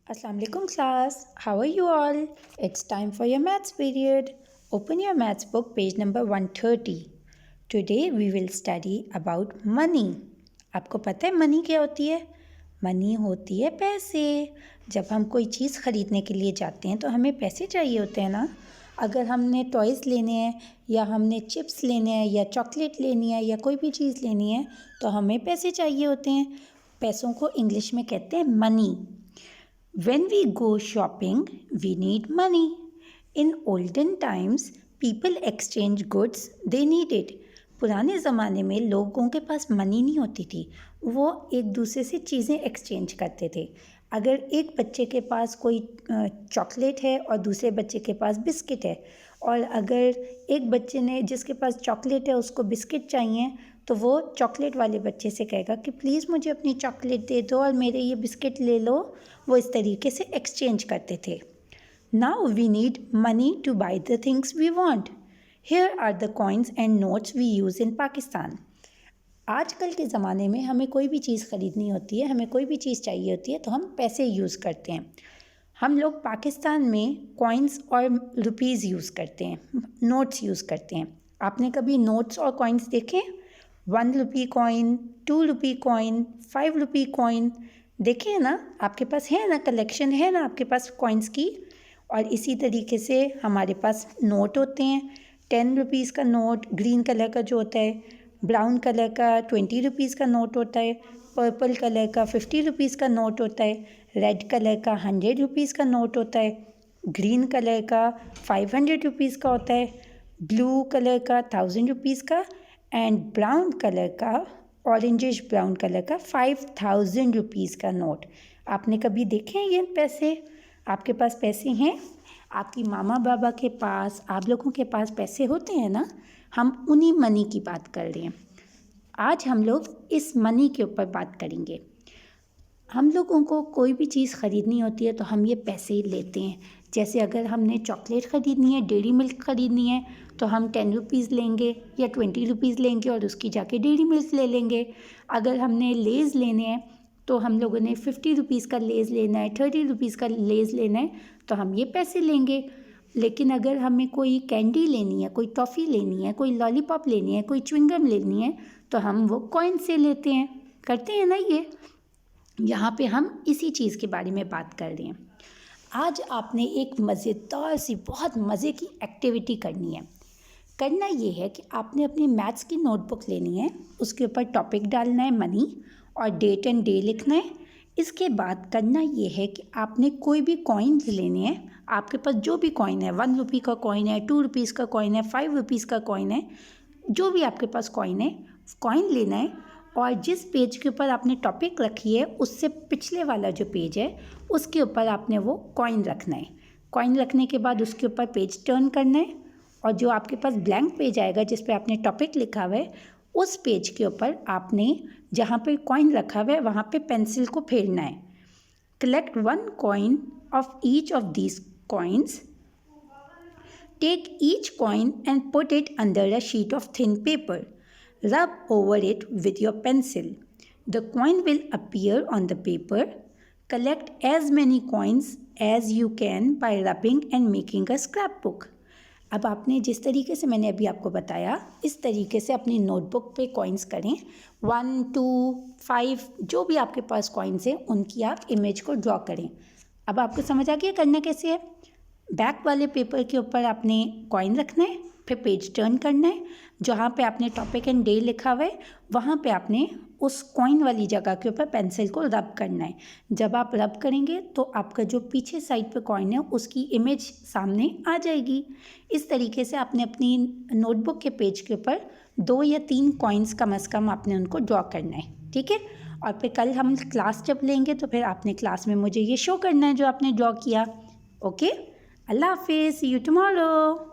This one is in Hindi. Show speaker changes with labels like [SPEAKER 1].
[SPEAKER 1] Assalamu alaikum class. How are you all? It's time for your maths period. Open your maths book page number 130. Today we will study about money. आपको पता है मनी क्या होती है? मनी होती है पैसे. जब हम कोई चीज़ ख़रीदने के लिए जाते हैं तो हमें पैसे चाहिए होते हैं ना. अगर हमने टॉयज़ लेने हैं या हमने चिप्स लेने हैं या चॉकलेट लेनी है या कोई भी चीज़ लेनी है तो हमें पैसे चाहिए होते हैं. पैसों को इंग्लिश में कहते हैं money. When we go shopping, we need money. In olden times, people exchange goods they needed. पुराने ज़माने में लोगों के पास मनी नहीं होती थी, वो एक दूसरे से चीज़ें एक्सचेंज करते थे. अगर एक बच्चे के पास कोई चॉकलेट है और दूसरे बच्चे के पास बिस्किट है, और अगर एक बच्चे ने जिसके पास चॉकलेट है उसको बिस्किट चाहिए तो वो चॉकलेट वाले बच्चे से कहेगा कि प्लीज़ मुझे अपनी चॉकलेट दे दो और मेरे ये बिस्किट ले लो. वो इस तरीके से एक्सचेंज करते थे. Now we need money to buy the things we want. Here are the coins and notes we use in Pakistan. आजकल के ज़माने में हमें कोई भी चीज़ ख़रीदनी होती है, हमें कोई भी चीज़ चाहिए होती है तो हम पैसे यूज़ करते हैं. हम लोग पाकिस्तान में कॉइन्स और रुपीज़ यूज़ करते हैं, नोट्स यूज़ करते हैं. आपने कभी नोट्स और कॉइन्स देखे? 1 rupee coin, 2 rupee coin, 5 rupee coin देखे हैं ना. आपके पास है ना, कलेक्शन है ना आपके पास कॉइन्स की. और इसी तरीके से हमारे पास नोट होते हैं. 10 रुपीज़ का नोट ग्रीन कलर का जो होता है, ब्राउन कलर का 20 रुपीज़ का नोट होता है, पर्पल कलर का 50 रुपीज़ का नोट होता है, रेड कलर का 100 रुपीज़ का नोट होता है, ग्रीन कलर का 500 रुपीज़ का होता है, ब्लू कलर का 1000 रुपीज़ का एंड ब्राउन कलर का, ऑरेंजिश ब्राउन कलर का 5000 रुपीज़ का नोट. आपने कभी देखे हैं ये पैसे? आपके पास पैसे हैं? आपकी मामा बाबा के पास, आप लोगों के पास पैसे होते हैं ना. हम उन्हीं मनी की बात कर रहे हैं. आज हम लोग इस मनी के ऊपर बात करेंगे. हम लोगों को कोई भी चीज़ ख़रीदनी होती है तो हम ये पैसे लेते हैं. जैसे अगर हमने चॉकलेट ख़रीदनी है, डेयरी मिल्क ख़रीदनी है तो हम 10 रुपीज़ लेंगे या 20 रुपीज़ लेंगे और उसकी जाके डेयरी मिल्क ले लेंगे. अगर हमने लेज़ लेने हैं तो हम लोगों ने 50 रुपीज़ का लेज़ लेना है, 30 रुपीज़ का लेज़ लेना है तो हम ये पैसे लेंगे. लेकिन अगर हमें कोई कैंडी लेनी है, कोई टॉफ़ी लेनी है, कोई लॉलीपॉप लेनी है, कोई च्युइंगम लेनी है तो हम वो कॉइन से लेते हैं. करते हैं ना ये. यहाँ पे हम इसी चीज़ के बारे में बात कर रहे हैं. आज आपने एक मज़ेदार सी बहुत मज़े की एक्टिविटी करनी है. करना ये है कि आपने अपनी मैथ्स की नोटबुक लेनी है, उसके ऊपर टॉपिक डालना है मनी और डेट एंड डे लिखना है. इसके बाद करना ये है कि आपने कोई भी कॉइन्स लेने हैं. आपके पास जो भी कॉइन है, 1 रुपी का कॉइन है, 2 रुपीज़ का कॉइन है, 5 रुपीज़ का कॉइन है, जो भी आपके पास कॉइन है, कॉइन लेना है. और जिस पेज के ऊपर आपने टॉपिक रखी है उससे पिछले वाला जो पेज है उसके ऊपर आपने वो कॉइन रखना है. कॉइन रखने के बाद उसके ऊपर पेज टर्न करना है और जो आपके पास ब्लैंक पेज आएगा जिस पे आपने टॉपिक लिखा हुआ है उस पेज के ऊपर आपने जहाँ पे कॉइन रखा हुआ है वहाँ पे पेंसिल को फेरना है. Collect 1 coin of each of these coins. Take each coin and put it under a sheet of thin paper. Rub over it with your pencil. The coin will appear on the paper. Collect as many coins as you can by rubbing and making a scrapbook. अब आपने जिस तरीके से मैंने अभी आपको बताया इस तरीके से अपनी नोटबुक पे कॉइन्स करें. 1, 2, 5 जो भी आपके पास कॉइन्स हैं उनकी आप इमेज को ड्रॉ करें. अब आपको समझ आ गया करना कैसे है. बैक वाले पेपर के ऊपर आपने कॉइन रखना है, फिर पेज टर्न करना है. जहाँ पे आपने टॉपिक एंड डे लिखा हुआ है वहाँ पे आपने उस कॉइन वाली जगह के ऊपर पेंसिल को रब करना है. जब आप रब करेंगे तो आपका जो पीछे साइड पे कॉइन है उसकी इमेज सामने आ जाएगी. इस तरीके से आपने अपनी नोटबुक के पेज के ऊपर 2 या 3 कॉइन्स कम से कम आपने उनको ड्रॉ करना है. ठीक है. और फिर कल हम क्लास जब लेंगे तो फिर आपने क्लास में मुझे ये शो करना है जो आपने ड्रॉ किया. ओके. अल्लाह हाफिज़. सी यू टुमारो.